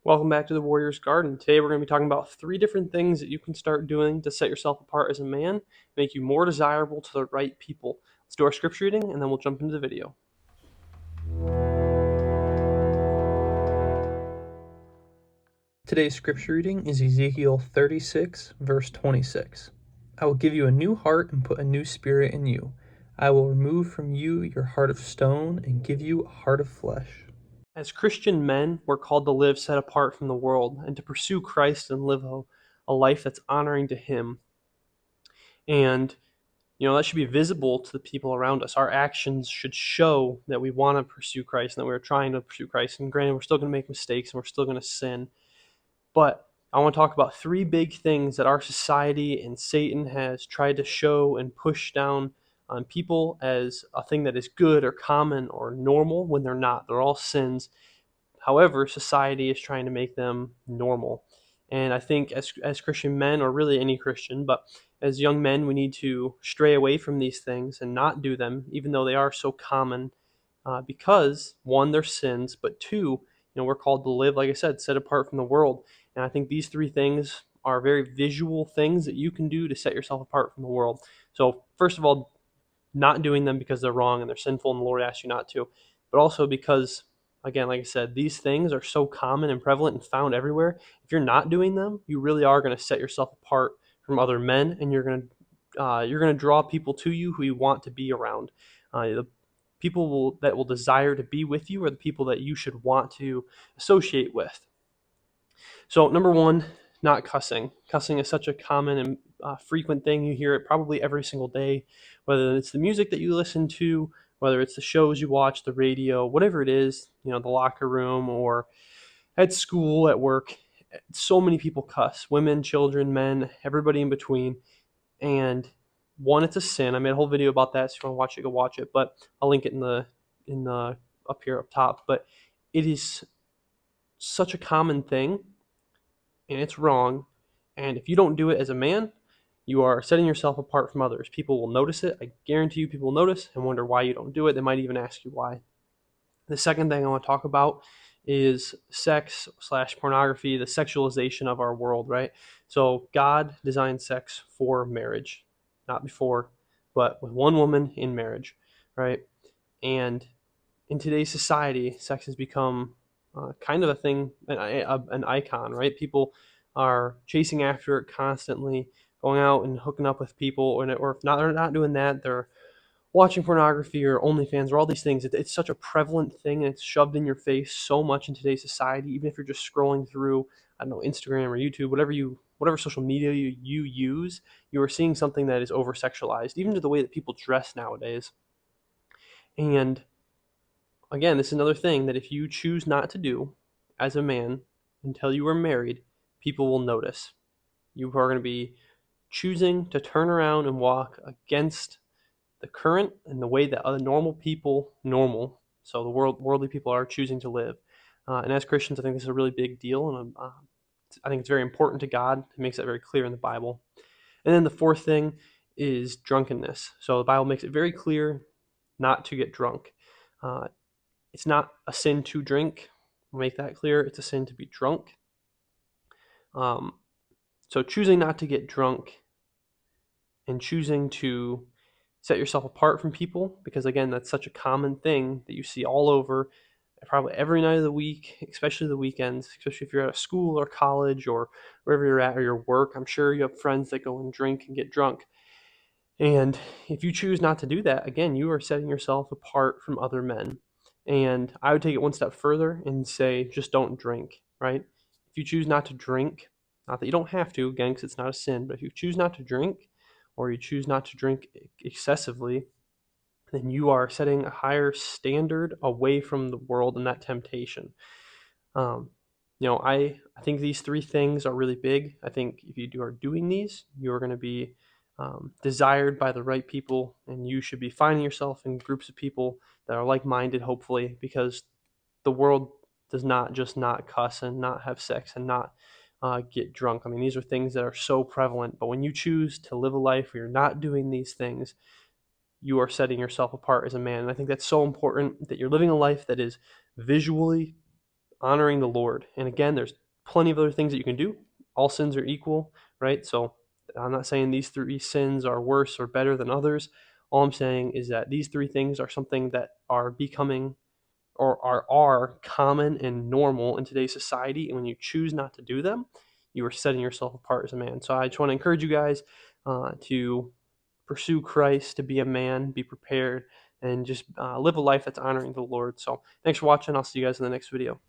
Welcome back to the Warrior's Garden. Today we're going to be talking about 3 different things that you can start doing to set yourself apart as a man, make you more desirable to the right people. Let's do our scripture reading and then we'll jump into the video. Today's scripture reading is Ezekiel 36, verse 26. I will give you a new heart and put a new spirit in you. I will remove from you your heart of stone and give you a heart of flesh. As Christian men, we're called to live set apart from the world and to pursue Christ and live a life that's honoring to Him. And, that should be visible to the people around us. Our actions should show that we want to pursue Christ and that we're trying to pursue Christ. And granted, we're still going to make mistakes and we're still going to sin. But I want to talk about 3 big things that our society and Satan has tried to show and push down on people as a thing that is good or common or normal when they're not. They're all sins. However, society is trying to make them normal. And I think as Christian men, or really any Christian, but as young men, we need to stray away from these things and not do them, even though they are so common, because one, they're sins, but two, we're called to live, like I said, set apart from the world. And I think these 3 things are very visual things that you can do to set yourself apart from the world. So first of all, not doing them because they're wrong and they're sinful and the Lord asks you not to, but also because, again, like I said, these things are so common and prevalent and found everywhere. If you're not doing them, you really are going to set yourself apart from other men, and you're going to draw people to you who you want to be around. The people that will desire to be with you are the people that you should want to associate with. So number one, not cussing. Cussing is such a common and frequent thing. You hear it probably every single day, whether it's the music that you listen to, whether it's the shows you watch, the radio, whatever it is, the locker room or at school, at work. So many people cuss, women, children, men, everybody in between. And one, it's a sin. I made a whole video about that, so if you want to watch it, go watch it. But I'll link it in the up here up top. But it is such a common thing, and it's wrong. And if you don't do it as a man, you are setting yourself apart from others. People will notice it. I guarantee you people will notice and wonder why you don't do it. They might even ask you why. The second thing I want to talk about is sex/pornography, the sexualization of our world, right? So God designed sex for marriage, not before, but with one woman in marriage, right? And in today's society, sex has become kind of a thing, an icon, right? People are chasing after it constantly, going out and hooking up with people, or if not, they're not doing that, they're watching pornography or OnlyFans or all these things. It's such a prevalent thing, and it's shoved in your face so much in today's society. Even if you're just scrolling through, I don't know, Instagram or YouTube, whatever social media you use, you are seeing something that is over sexualized, even to the way that people dress nowadays. And again, this is another thing that if you choose not to do as a man until you are married, people will notice. You are going to be choosing to turn around and walk against the current and the way that other so the worldly people are choosing to live. And as Christians, I think this is a really big deal, and I think it's very important to God. He makes that very clear in the Bible. And then the fourth thing is drunkenness. So the Bible makes it very clear not to get drunk. Uh, it's not a sin to drink. I'll make that clear. It's a sin to be drunk. So choosing not to get drunk and choosing to set yourself apart from people, because again, that's such a common thing that you see all over, probably every night of the week, especially the weekends, especially if you're at a school or college or wherever you're at, or your work. I'm sure you have friends that go and drink and get drunk. And if you choose not to do that, again, you are setting yourself apart from other men. And I would take it one step further and say, just don't drink, right? If you choose not to drink, not that you don't have to, again, because it's not a sin, but if you choose not to drink, or you choose not to drink excessively, then you are setting a higher standard away from the world and that temptation. I think these 3 things are really big. I think if you are doing these, you're going to be desired by the right people, and you should be finding yourself in groups of people that are like-minded, hopefully, because the world does not just not cuss and not have sex and not get drunk. I mean, these are things that are so prevalent, but when you choose to live a life where you're not doing these things, you are setting yourself apart as a man. And I think that's so important, that you're living a life that is visually honoring the Lord. And again, there's plenty of other things that you can do. All sins are equal, right? So I'm not saying these 3 sins are worse or better than others. All I'm saying is that these 3 things are something that are becoming or are common and normal in today's society. And when you choose not to do them, you are setting yourself apart as a man. So I just want to encourage you guys to pursue Christ, to be a man, be prepared, and just live a life that's honoring the Lord. So thanks for watching. I'll see you guys in the next video.